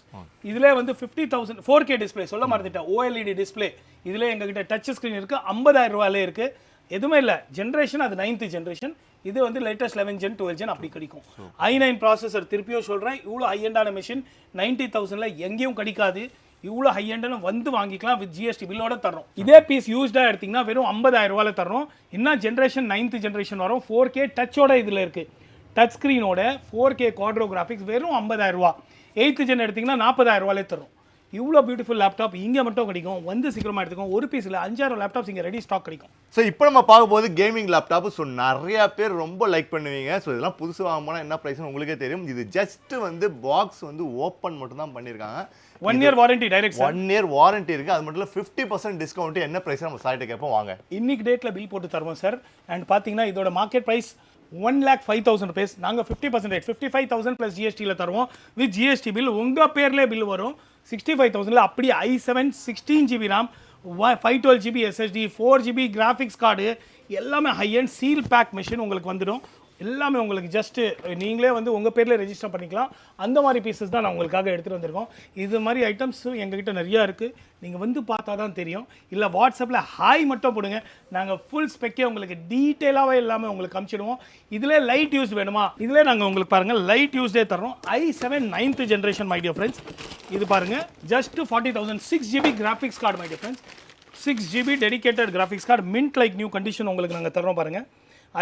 இதிலே வந்து 50,000 4K டிஸ்பிளே சொல்ல மறந்துட்டேன், OLED டிஸ்பிளே. இதிலே எங்ககிட்ட டச் ஸ்க்ரீன் இருக்குது, 50,000 ரூபாயிலே இருக்குது. எதுவுமே இல்லை, ஜென்ரேஷன் அது 9th ஜென்ரேஷன், இது வந்து லேட்டஸ்ட் 11 ஜென் 12 ஜென் அப்படி கிடைக்கும். i9 ப்ராசஸர் திருப்பியும் சொல்கிறேன், இவ்வளோ ஹையண்டான மிஷின் 90,000ல எங்கேயும் கிடைக்காது. இவ்வளோ ஹையண்டான வந்து வாங்கிக்கலாம் வித் ஜிஎஸ்டி பில்லோட தரோம். இதே பீஸ் யூஸ்டாக எடுத்திங்கன்னா வெறும் 50,000 ரூபாயில் தரோம். இன்னும் ஜென்ரேஷன் 9th ஜென்ரேஷன் வரும், 4K டச்சோட இதில் இருக்குது. டச் ஸ்க்ரீனோட 4K குவாட்ரோ கிராஃபிக்ஸ் வெறும் 50,000 ரூபா. 8th ஜென் எடுத்திங்கன்னா 40,000 ரூபாயிலே தரும். இவ்வளோ பியூட்டிஃபுல் லேப்டாப் இங்கே மட்டும் கிடைக்கும். வந்து சீக்கிரமாக எடுத்துக்கோங்க. ஒரு பீஸில் 5,000 லேப்டாப்ஸ் இங்கே ரெடி ஸ்டாக் கிடைக்கும். ஸோ இப்போ நம்ம பார்க்கும்போது கேமிங் லேப்டாப். ஸோ நிறையா பேர் ரொம்ப லைக் பண்ணுவீங்க. ஸோ இதெல்லாம் புதுசு வாங்க போனால் என்ன ப்ரைஸ்னு உங்களுக்கே தெரியும். இது ஜஸ்ட் வந்து பாக்ஸ் வந்து ஓப்பன் மட்டும் தான் பண்ணியிருக்காங்க. 1 year warranty direct. 1 year warranty இருக்குது. அது மட்டும் இல்லை 50% டிஸ்கவுண்ட். என்ன ப்ரைஸ் நம்ம சார்ட்ட கேட்போம் வாங்க. இன்னைக்கு டேட்டில் பில் போட்டு தருவோம் சார். அண்ட் பார்த்தீங்கன்னா இதோட மார்க்கெட் ப்ரைஸ் 1,05,000 rupees. நாங்கள் 50% 55,000 ப்ளஸ் ஜிஎஸ்டியில் தருவோம். வித் ஜிஎஸ்டி பில் உங்கள் பேர்லேயே பில் வரும். 65,000ல அப்படியே i7 16GB RAM, 512GB SSD, 4GB graphics card எல்லாமே high end seal pack machine உங்களுக்கு வந்துடும். எல்லாமே உங்களுக்கு ஜஸ்ட்டு நீங்களே வந்து உங்கள் பேரில் ரெஜிஸ்டர் பண்ணிக்கலாம். அந்த மாதிரி பீசஸ் தான் நான் உங்களுக்காக எடுத்துகிட்டு வந்திருக்கோம். இது மாதிரி ஐட்டம்ஸ் எங்ககிட்ட நிறையா இருக்குது. நீங்கள் வந்து பார்த்தா தான் தெரியும். இல்லை வாட்ஸ்அப்பில் ஹாய் மட்டும் போடுங்க, நாங்கள் ஃபுல் ஸ்பெக்கே உங்களுக்கு டீட்டெயிலாகவே எல்லாமே உங்களுக்கு அனுப்பிச்சிடுவோம். இதிலே லைட் யூஸ் வேணுமா, இதிலே நாங்கள் உங்களுக்கு பாருங்கள் லைட் யூஸ்டே தரோம். i7 9th generation my dear friends. இது பாருங்கள் just 40,000 6GB graphics card my dear friends. 6GB dedicated graphics card mint like new condition உங்களுக்கு நாங்கள் தரோம். பாருங்கள்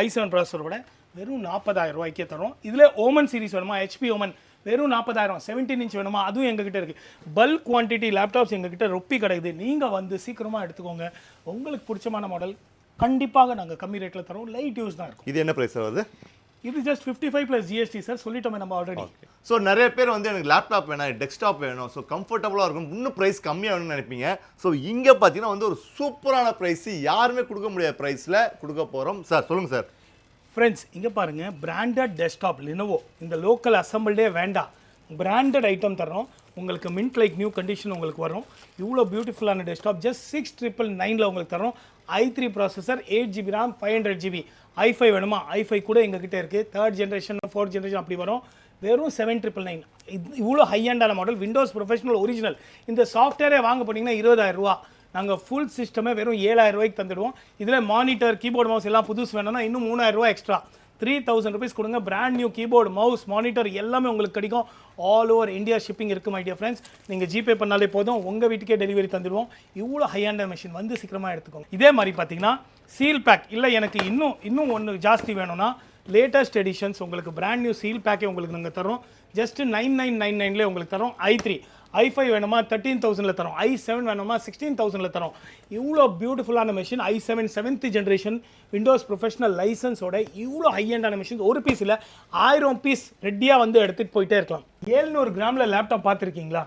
i7 ப்ராசஸரோட வெறும் 40,000 ரூபாய்க்கே தரோம். இதில் ஓமன் சீரிஸ் வேணுமா, HP ஓமன் வெறும் 40,000. 17 inch வேணுமா, அதுவும் எங்ககிட்ட இருக்குது. பல்க் குவான்டிட்டி லேப்டாப்ஸ் எங்ககிட்ட ரொப்பி கிடைக்குது. நீங்கள் வந்து சீக்கிரமாக எடுத்துக்கோங்க. உங்களுக்கு பிடிச்சமான மாடல் கண்டிப்பாக நாங்கள் கம்மி ரேட்டில் தரோம். லைட் யூஸ் தான் இருக்கும். இது என்ன ப்ரைஸ் வருது? இது ஜஸ்ட் 55 ப்ளஸ் ஜிஎஸ்டி சார். சொல்லிட்டோமே நம்ம ஆல்ரெடி. ஸோ நிறைய பேர் வந்து எனக்கு லேப்டாப் வேணும், டெஸ்க்டாப் வேணும், ஸோ கம்ஃபர்டபுளாக இருக்கும், இன்னும் ப்ரைஸ் கம்மியாக வேணும்னு நினைப்பீங்க. ஸோ இங்கே பார்த்தீங்கன்னா வந்து ஒரு சூப்பரான ப்ரைஸ், யாருமே கொடுக்க முடியாத ப்ரைஸில் கொடுக்க போகிறோம். சார் சொல்லுங்கள் சார். ஃப்ரெண்ட்ஸ் இங்கே பாருங்கள் பிராண்டட் டெஸ்க்டாப் Lenovo. இந்த லோக்கல் அசம்பிள்டே வேண்டாம், பிராண்டட் ஐட்டம் தரோம். உங்களுக்கு மின்ட் லைக் நியூ கண்டிஷன் உங்களுக்கு வரும். இவ்வளோ பியூட்டிஃபுல்லான டெஸ்க்டாப் ஜஸ்ட் 6,999ல உங்களுக்கு தரோம். i3 processor, 8GB RAM, 512GB. i5 வேணுமா, i5 கூட எங்ககிட்ட இருக்குது. 3rd ஜென்ரேஷன் 4th ஜென்ரேஷன் அப்படி வரும். வெறும் 7,999. இவ்வளோ ஹையண்டான மாடல், விண்டோஸ் ப்ரொஃபஷனல் ஒரிஜினல். இந்த சாஃப்ட்வேரே வாங்க போனீங்கன்னா 20,000 ரூபா. நாங்கள் ஃபுல் சிஸ்டமே வெறும் 7,000 ரூபாய்க்கு தந்துடுவோம். இதில் மானிட்டர், கீபோர்டு, மவுஸ் எல்லாம் புதுசு வேணும்னா இன்னும் 3,000 ரூபா எக்ஸ்ட்ரா. 3,000 rupees கொடுங்க. Brand new keyboard, mouse, monitor எல்லாமே உங்களுக்கு கிடைக்கும். ஆல் ஓவர் இந்தியா ஷிப்பிங் இருக்குது மை டியர் ஃப்ரெண்ட்ஸ். நீங்கள் ஜிபே பண்ணாலே போதும், உங்கள் வீட்டுக்கே டெலிவரி தந்துடுவோம். இவ்வளோ ஹையாண்ட மிஷின் வந்து சீக்கிரமாக எடுத்துக்கோங்க. இதே மாதிரி பார்த்தீங்கன்னா சீல் பேக் இல்லை, எனக்கு இன்னும் ஒன்று ஜாஸ்தி வேணும்னா லேட்டஸ்ட் எடிஷன்ஸ் உங்களுக்கு பிராண்ட் நியூ சீல் பேக்கே உங்களுக்கு நாங்கள் தரோம். ஜஸ்ட் 9,999லே உங்களுக்கு தரோம். i3 i5 வேணுமா 13,000ல தரோம். i7 வேணுமா 16,000ல தரோம். இவ்வளோ பியூட்டிஃபுல்லான machine i7 7th generation Windows professional லைசன்ஸோட இவ்வளோ ஹையண்டான மிஷின். ஒரு பீஸ் இல்லை 1000 பீஸ் ரெடியாக வந்து எடுத்துகிட்டு போயிட்டே இருக்கலாம். 700 கிராமில் லேப்டாப் பார்த்துருக்கீங்களா?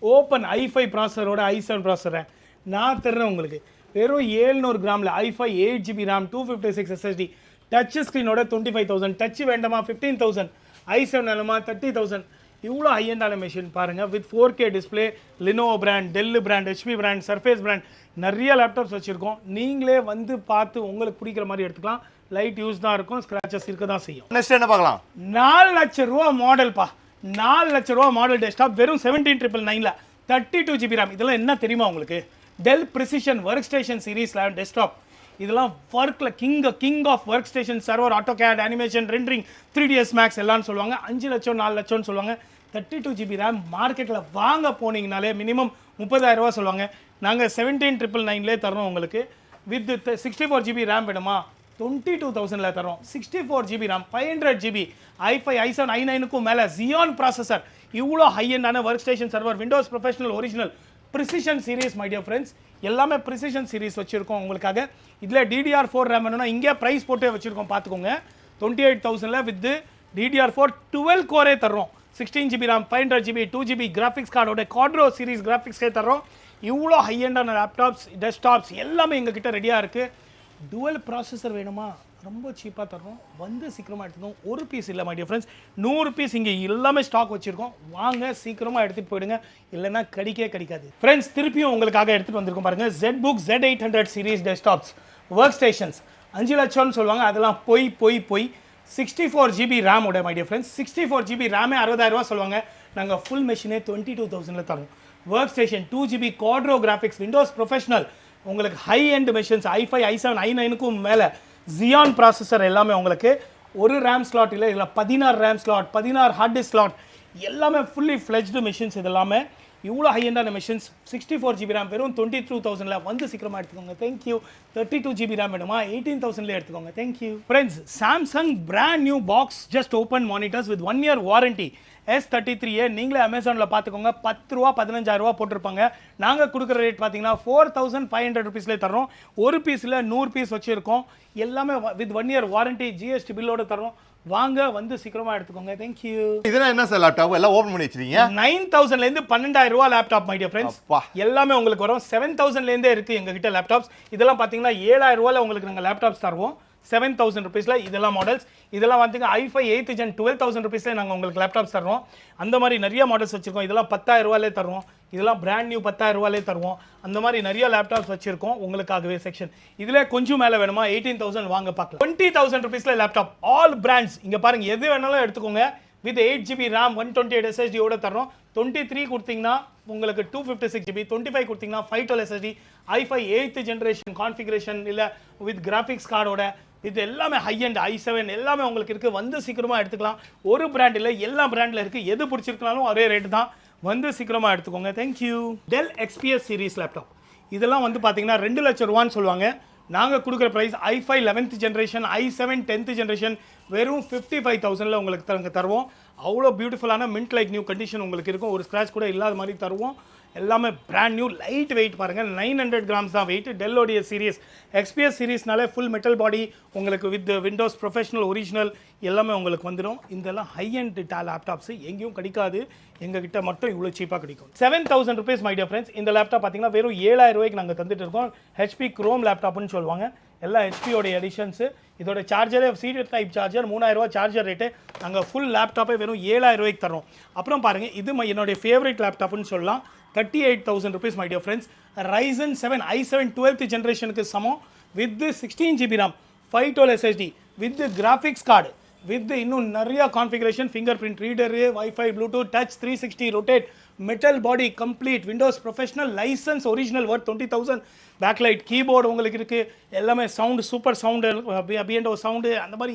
ஓப்பன் i5 ப்ராசஸரோட i7 ப்ராசஸரை நான் தர்றேன் உங்களுக்கு. வெறும் 700 கிராமில் i5 8GB RAM 256 SSD touch ஸ்க்ரீனோட 25,000. டச் வேண்டாமா 15,000. i7 வேணுமா 30,000. இவ்வளோ ஹையண்டான மிஷின் பாருங்கள். With 4K display, Lenovo brand, Dell brand, HP brand, Surface brand நிறைய லேப்டாப்ஸ் வச்சுருக்கோம். நீங்களே வந்து பார்த்து உங்களுக்கு பிடிக்கிற மாதிரி எடுத்துக்கலாம். லைட் யூஸ் தான் இருக்கும், ஸ்க்ராச்சஸ் இருக்க தான் செய்யும். நெக்ஸ்ட் என்ன பார்க்கலாம்? 4 லட்சம் ரூபா மாடல்ப்பா. 4 லட்சம் ரூபா மாடல் டெஸ்க்டாப் வெறும் 17,999ல 32GB RAM. இதெல்லாம் என்ன தெரியுமா உங்களுக்கு? Dell Precision Workstation series desktop. இதெல்லாம் ஒர்க்கில் king of work station, server, AutoCAD, animation, rendering, 3ds Max எல்லாம்னு சொல்லுவாங்க. 5 லட்சம் 4 லட்சம்னு சொல்லுவாங்க. 32GB RAM மார்க்கெட்டில் வாங்க போனீங்கனாலே மினிமம் 30,000 ரூபா சொல்லுவாங்க. நாங்கள் 17,999லே தரோம் உங்களுக்கு. வித் 64GB RAM வேணுமா 22,000ல தரோம். 64GB RAM 512GB i5 i7 i9க்கும் மேலே Xeon ப்ராசஸர். இவ்வளோ ஹையண்டான work station, server, Windows professional original Precision series my dear friends. எல்லாமே Precision சீரீஸ் வச்சுருக்கோம் உங்களுக்காக. இதில் DDR4 RAM வேணும்னா இங்கே ப்ரைஸ் போட்டே வச்சுருக்கோம் பார்த்துக்கோங்க. 28,000ல வித் DDR4 12 கோரே தர்றோம். 16GB RAM 512GB 2GB graphics கார்டோட குவாட்ரோ சீரீஸ் கிராஃபிக்ஸ்கே தர்றோம். இவ்வளோ ஹையண்டான லேப்டாப்ஸ், டெஸ்க்டாப்ஸ் எல்லாமே எங்ககிட்ட ரெடியாக இருக்குது. டுவல் ப்ராசஸர் வேணுமா, ரொம்ப சீப்பாக தரோம், வந்து சீக்கிரமாக எடுத்துக்கோங்க. ஒரு பீஸ் இல்லை மை டியர் ஃப்ரெண்ட்ஸ், 100 பீஸ் இங்கே எல்லாமே ஸ்டாக் வச்சுருக்கோம். வாங்க சீக்கிரமாக எடுத்துகிட்டு போயிடுங்க, இல்லைன்னா கிடைக்காது. ஃப்ரெண்ட்ஸ் திருப்பியும் உங்களுக்காக எடுத்துகிட்டு வந்திருக்கோம் பாருங்கள். ZBook Z800 series desktops, work stations 5 லட்சம்னு சொல்லுவாங்க, அதெல்லாம் போய் 64 GB ரேமோட மை டியர் ஃப்ரெண்ட்ஸ். 64 GB ரேமே 60,000 ரூபா சொல்லுவாங்க, நாங்கள் ஃபுல் மெஷினே 22,000 தரோம். Work station 2 GB Quadro graphics Windows professional, உங்களுக்கு high end machines i5 i7 i9க்கும் மேலே ஜியான் ப்ராசஸர் எல்லாமே உங்களுக்கு. ஒரு ரேம் ஸ்லாட் இல்லை, இதில் 16 RAM slot, 16 hard disk slot, எல்லாமே ஃபுல்லி ஃப்ளெஜ்டு மிஷின்ஸ். இது எல்லாமே இவ்வளோ ஹை எண்டான மிஷின்ஸ். 64 GB ரேம் வெறும் 22,000 வந்து சீக்கிரமாக எடுத்துக்கோங்க. தேங்க்யூ. 32 GB ரேம் வேணுமா, 18,000 எடுத்துக்கோங்க. Thank you. Friends Samsung brand new box just open monitors with 1 year warranty S33A நீங்களே அமேசானில் பார்த்துக்கோங்க. 10 ரூபா 15,000 ரூபா போட்டிருப்பாங்க. நாங்கள் கொடுக்குற ரேட் பார்த்தீங்கன்னா 4,500 ருபீஸ்லேயே தரோம். ஒரு பீஸில் 100 பீஸ் வச்சுருக்கோம். எல்லாமே வித் 1 year வாரண்டி GST பில்லோட தரோம். வாங்க வந்து சீக்கிரமா எடுத்துக்கோங்க. தேங்க்யூ. இதெல்லாம் என்ன சார் லேப்டாப் எல்லாம் ஓபன் பண்ணி வச்சிருக்கீங்க? 9,000ல இருந்து 12,000 ரூபாய் லேப்டாப் மை டியர் ஃப்ரெண்ட்ஸ். எல்லாமே உங்களுக்கு வரும். 7,000ல இருந்தே இருக்கு எங்க கிட்ட லேப்டாப்ஸ். இதெல்லாம் பாத்தீங்கன்னா 7,000 ரூபாயில உங்களுக்கு நாங்க லேப்டாப்ஸ் தருவோம். 7,000 ருபீஸ்ல இதெல்லாம் மாடல்ஸ். இதெல்லாம் வந்து i5 8th gen 12,000 ருபீஸ்ல நாங்க உங்களுக்கு லேப்டாப்ஸ் தருவோம். அந்த மாதிரி நிறைய மாடல்ஸ் வச்சிருக்கோம். இதெல்லாம் 10,000 ரூபாயிலே தருவோம். இதெல்லாம் பிராண்ட் நியூ 10,000 ரூபாயிலே தருவோம். அந்த மாதிரி நிறைய லேப்டாப்ஸ் வச்சிருக்கோம் உங்களுக்காகவே செக்ஷன். இதுல கொஞ்சம் மேல வேணுமா 18,000 வாங்க பார்க்கலாம். 20,000 ருபீஸ்ல லேப்டாப் ஆல் பிராண்ட்ஸ். இங்க பாருங்க எது வேணாலும் எடுத்துக்கோங்க. வித் 8 GB RAM 128 SSD ஓட தரோம். 23 கொடுத்தீங்கன்னா உங்களுக்கு 256 GB, 25 கொடுத்தீங்கன்னா 512 SSD, i5 8th generation configuration இல்ல வித் கிராஃபிக்ஸ் கார்டோட. இது எல்லாமே ஹை அண்ட் i7 எல்லாமே உங்களுக்கு இருக்கு. வந்து சீக்கிரமா எடுத்துக்கலாம். ஒரு பிராண்ட் இல்லை, எல்லா பிராண்ட்ல இருக்கு. எது பிடிச்சிருக்கனாலும் ஒரே ரேட் தான். வந்து சீக்கிரமா எடுத்துக்கோங்க. Thank you. Dell XPS series laptop இதெல்லாம் வந்து பார்த்தீங்கன்னா 2 லட்சம் ரூபான்னு சொல்லுவாங்க. நாங்கள் கொடுக்குற price i5 11th generation i7 10th generation வெறும் 55,000ல உங்களுக்கு தருவோம். அவ்வளோ பியூட்டிஃபுல்லான மின்ட் லைக் நியூ கண்டிஷன் உங்களுக்கு இருக்கும். ஒரு ஸ்க்ராட்ச் கூட இல்லாத மாதிரி தருவோம். எல்லாமே பிராண்ட் நியூ லைட் வெயிட் பாருங்கள், 900 கிராம்ஸ் தான் வெயிட். டெல்லோடைய சீரிஸ் எக்ஸ்பிஎஸ் சீரிஸ்னாலே ஃபுல் மெட்டல் பாடி உங்களுக்கு வித் விண்டோஸ் ப்ரொஃபஷனல் ஒரிஜினல் எல்லாமே உங்களுக்கு வந்துடும். இதெல்லாம் ஹை அண்ட் லேப்டாப்ஸ் எங்கேயும் கிடைக்காது, எங்ககிட்ட மட்டும் இவ்வளோ சீப்பாக கிடைக்கும். 7,000 ருபீஸ் மை டியர் ஃப்ரெண்ட்ஸ். இந்த லேப்டாப் பார்த்தீங்கன்னா வெறும் 7,000 ரூபாய்க்கு நாங்கள் தந்துட்டு இருக்கோம். ஹெச்பி குரோம் லேப்டாப்னு சொல்லுவாங்க. எல்லா ஹெச்பியோட எடிஷன்ஸு. இதோட சார்ஜரே CD டைப் சார்ஜர் 3,000 ரூபா சார்ஜர் ரேட்டு. நாங்கள் ஃபுல் லேப்டாப்பே வெறும் 7,000 ரூபாய்க்கு தரோம். அப்புறம் பாருங்கள், இது என்னுடைய ஃபேவரட் லேப்டாப்னு சொல்லலாம். 38,000 rupees my dear friends. Ryzen 7 i7 12th ஜென்ரேஷனுக்கு சமம். With 16 GB RAM 512 SSD with graphics card with இன்னும் நிறைய configuration, fingerprint reader, WiFi, Bluetooth, touch, 360 rotate, metal body, complete Windows professional, licence original worth 20,000. Backlight keyboard உங்களுக்கு இருக்குது. எல்லாமே sound super sound, B&O sound, அந்த மாதிரி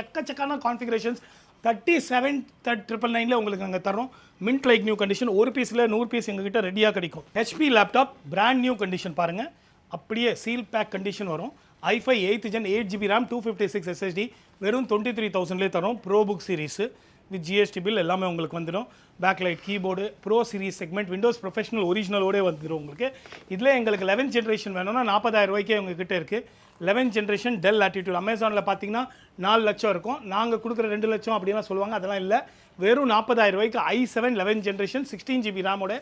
எக்கச்சக்கான configurations. 37,999ல உங்களுக்கு நாங்கள் தரோம். Mint like new condition. ஒரு பீஸில் 100 பீஸ் எங்ககிட்ட ரெடியாக கிடைக்கும். HP laptop brand new condition பாருங்கள், அப்படியே சீல் பேக் கண்டிஷன் வரும். i5 8th gen 8 GB RAM 256 SSD வெறும் 23,000லேயே தரோம். Pro book series with GST bill எல்லாமே உங்களுக்கு வந்துடும். Backlight keyboard, pro series segment, Windows professional ஒரிஜினலோடே வந்துடும் உங்களுக்கு. இதில் எங்களுக்கு 11th ஜென்ரேஷன் வேணும்னா 40,000 ரூபாய்க்கே உங்ககிட்ட இருக்குது. 11th generation del latitude. அமேசானில் பார்த்தீங்கன்னா 4 லட்சம் இருக்கும். நாங்கள் கொடுக்குற 2 லட்சம் அப்படின்லாம் சொல்லுவாங்க, அதெல்லாம் இல்லை. வெறும் 40,000 ரூபாய்க்கு i7 11th ஜென்ரேஷன் 16 GB ரேமோட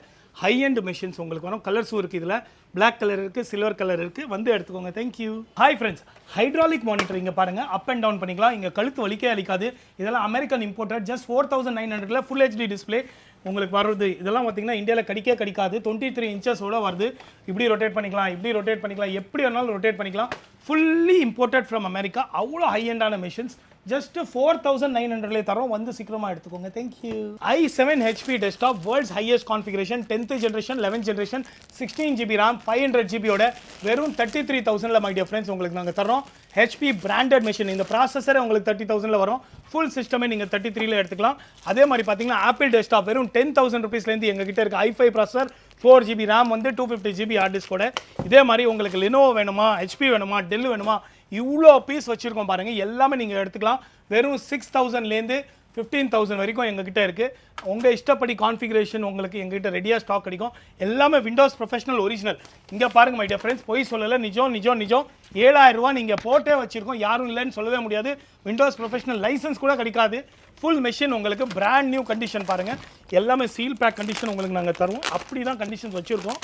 ஹை அண்ட் மெஷின்ஸ் உங்களுக்கு வரும். கலர்ஸும் இருக்குது. இதில் பிளாக் கலர் இருக்குது, சில்வர் கலர் இருக்குது. வந்து எடுத்துக்கோங்க. Thank you. Hi friends, hydraulic monitor இங்கே பாருங்கள், அப் அண்ட் டவுன் பண்ணிக்கலாம். இங்கே கழுத்து வலிக்கே அளிக்காது. இதெல்லாம் அமெரிக்கன் இம்போர்ட்டட். ஜஸ்ட் 4,900ல ஃபுல் HD டிஸ்பிளே உங்களுக்கு வருது. இதெல்லாம் பார்த்தீங்கன்னா இந்தியாவில் கிடைக்காது. 23 இன்ச்சஸோட வருது. இப்படி ரொட்டேட் பண்ணிக்கலாம், இப்படி ரொட்டேட் பண்ணிக்கலாம், எப்படி வேணாலும் ரொட்டேட் பண்ணிக்கலாம். Fully imported from America. அவ்வளோ ஹை எண்டான மிஷின்ஸ். ஜஸ்ட் 4,900லே தரோம். வந்து சீக்கிரமாக எடுத்துக்கோங்க. Thank you. i7 HP desktop world's highest configuration 10th generation 11th generation 16 GB RAM 500 GBயோட வெறும் 33,000ல மை டியர் ஃப்ரெண்ட்ஸ் உங்களுக்கு நாங்கள் தரோம். HP branded machine. இந்த ப்ராசஸரே உங்களுக்கு 30,000ல வரும். ஃபுல் சிஸ்டமே நீங்கள் 33ல எடுத்துக்கலாம். அதே மாதிரி பார்த்தீங்கன்னா ஆப்பிள் டெஸ்க்டாப் வெறும் 10,000 ருபீஸ்லேருந்து எங்ககிட்ட இருக்குது. i5 ப்ராசஸர் 4 GB RAM வந்து 250 GB ஹார்ட் டிஸ்கோட. இதே மாதிரி உங்களுக்கு Lenovo வேணுமா, ஹெச்பி வேணுமா, டெல் வேணுமா, இவ்வளோ பீஸ் வச்சுருக்கோம் பாருங்கள். எல்லாமே நீங்கள் எடுத்துக்கலாம். வெறும் 6,000லேருந்து 15,000 வரைக்கும் எங்ககிட்ட இருக்குது. உங்கள் இஷ்டப்படி கான்ஃபிகரேஷன் உங்களுக்கு எங்ககிட்ட ரெடியாக ஸ்டாக் கிடைக்கும். எல்லாமே விண்டோஸ் ப்ரொஃபஷனல் ஒரிஜினல். இங்கே பாருங்கள் மை டியர் ஃப்ரெண்ட்ஸ், போய் சொல்லலை, நிஜம் 7,000 ரூபா நீங்கள் போட்டே வச்சுருக்கோம். யாரும் இல்லைன்னு சொல்லவே முடியாது. விண்டோஸ் ப்ரொஃபஷனல் லைசன்ஸ் கூட கிடைக்காது. ஃபுல் மெஷின் உங்களுக்கு பிராண்ட் நியூ கண்டிஷன் பாருங்கள். எல்லாமே சீல் பேக் கண்டிஷன் உங்களுக்கு நாங்கள் தருவோம். அப்படி தான் கண்டிஷன்ஸ் வச்சுருக்கோம்.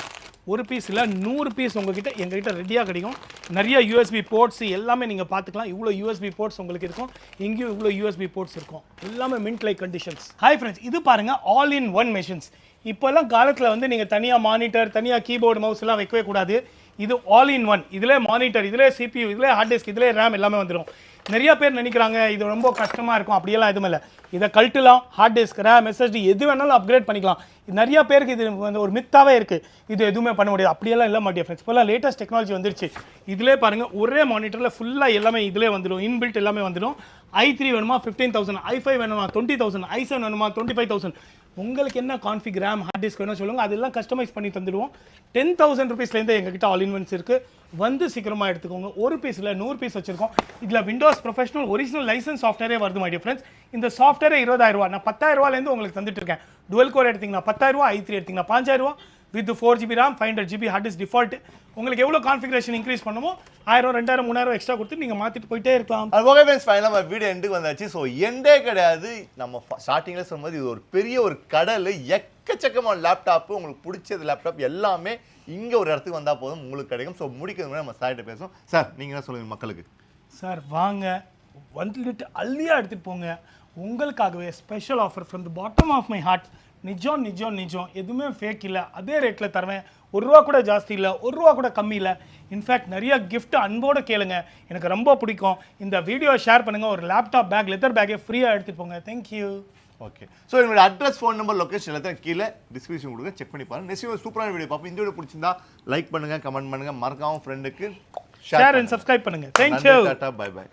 ஒரு பீஸ் இல்லை 100 பீஸ் உங்ககிட்ட எங்ககிட்ட ரெடியாக கிடைக்கும். நிறைய யூஎஸ்பி போர்ட்ஸ் எல்லாமே நீங்கள் பார்த்துக்கலாம். இவ்வளோ யூஎஸ்பி போர்ட்ஸ் உங்களுக்கு இருக்கும், இங்கேயும் இவ்வளோ யூஎஸ்பி போர்ட்ஸ் இருக்கும். எல்லாமே mint like conditions. Hi friends, இது பாருங்கள் ஆல் இன் ஒன் மெஷின்ஸ். இப்போல்லாம் காலத்தில் வந்து நீங்கள் தனியாக மானிட்டர், தனியாக கீபோர்டு, மவுஸ் எல்லாம் வைக்கவே கூடாது. இது ஆல் இன் ஒன். இதிலே மானிட்டர், இதிலே சிபியூ, இதிலே ஹார்ட் டிஸ்க், இதிலே ரேம் எல்லாமே வந்துடும். நிறைய பேர் நினைக்கிறாங்க இது ரொம்ப கஷ்டமாக இருக்கும், அப்படியெல்லாம் எதுவும் இல்லை. இதை கழட்டலாம், ஹார்ட் டிஸ்க், ரேம், எஸ்எஸ்டி எது வேணாலும் அப்கிரேட் பண்ணிக்கலாம். நிறைய பேருக்கு இது வந்து ஒரு மித்தாவே இருக்குது, இது எதுவுமே பண்ண முடியாது. அப்படியெல்லாம் இல்லை மாட்டியா ஃப்ரெண்ட்ஸ். இப்போல்லாம் லேட்டஸ்ட் டெக்னாலஜி வந்துருச்சு. இதிலே பாருங்கள், ஒரே மானிட்டரில் ஃபுல்லாக எல்லாமே இதிலே வந்துடும், இன்பில்ட் எல்லாமே வந்துடும். i3 வேணுமா 15,000, i5 வேணுமா 20,000, i7 வேணுமா 25,000. உங்களுக்கு என்ன கான்ஃபிக், ரேம், ஹார்ட் டிஸ்க் வேணும் சொல்லுங்கள், அதெல்லாம் கஸ்டமைஸ் பண்ணி தந்துடுவோம். 10,000 ருபீஸ்லேருந்து எங்ககிட்ட ஆல் இன்வென்ஸ் இருக்குது. வந்து சீக்கிரமாக எடுத்துக்கோங்க. ஒரு பீஸ் இல்லை 100 பீஸ் வச்சிருக்கோம். இதில் விண்டோஸ் ப்ரொஃபஷனல் ஒரிஜினல் லைசன்ஸ் சாஃப்ட்வேரே வருது மை டியர் ஃப்ரெண்ட்ஸ். இந்த சாஃப்ட்வேரே 20,000 ரூபா. நான் 10,000 ரூபாயிலேருந்து உங்களுக்கு தந்துட்டு இருக்கேன். டுவெல் கோர் எடுத்திங்கன்னா 10,000 ரூபா, i3 எடுத்திங்கன்னா 5,000 ரூபா, with 4GB RAM, 500GB hard disk default. உங்களுக்கு எவ்வளோ கான்ஃபிகரேஷன் இன்க்ரீஸ் பண்ணுமோ 1000, 2000, 3000 எக்ஸ்ட்ரா கொடுத்து நீங்கள் மாற்றிட்டு போயிட்டே இருக்கலாம். ஓகே ஃப்ரெண்ட்ஸ், ஃபைனலாக நம்ம வீடியோ எண்டுக்கு வந்தாச்சு. ஸோ எண்டே கிடையாது. நம்ம ஸ்டார்டிங்கில் சொல்லும்போது இது ஒரு பெரிய ஒரு கடல், எக்கச்சக்கமான லேப்டாப்பு, உங்களுக்கு பிடிச்சது லேப்டாப் எல்லாமே இங்கே ஒரு இடத்துக்கு வந்தால் போதும் உங்களுக்கு கிடைக்கும். ஸோ முடிக்கிறது முன்னாடி நம்ம சார்கிட்ட பேசுவோம். சார், நீங்கள் என்ன சொல்லுங்கள் மக்களுக்கு? சார் வாங்க, வந்துட்டு அள்ளியாக எடுத்துகிட்டு போங்க. உங்களுக்காகவே special offer from the bottom of my heart. நிஜம் நிஜம் நிஜம், எதுவுமே ஃபேக் இல்லை. அதே ரேட்டில் தருவேன். ₹1 கூட ஜாஸ்தி இல்லை, ₹1 கூட கம்மி இல்லை. இன்ஃபேக்ட் நிறைய கிஃப்ட் அன்போடு கேளுங்க, எனக்கு ரொம்ப பிடிக்கும். இந்த வீடியோ ஷேர் பண்ணுங்கள். ஒரு லேப்டாப் பேக், லெதர் பேக்கே ஃப்ரீயாக எடுத்துகிட்டு போங்க. தேங்க்யூ. ஓகே, ஸோ என்னோட அட்ரஸ், ஃபோன் நம்பர், லொக்கேஷன் எல்லாத்தையும் கீழே டிஸ்கிரிப்ஷன் கொடுங்க, செக் பண்ணி பாருங்கள். நெக்ஸ்ட் சூப்பரான வீடியோ பார்ப்போம். இந்த வீடியோ பிடிச்சிருந்தா லைக் பண்ணுங்கள், கமெண்ட் பண்ணுங்கள், மறக்காமல் ஃப்ரெண்டுக்கு ஷேர் அண்ட் சப்ஸ்கிரைப் பண்ணுங்கள். தேங்க்யூ. Tata, bye by.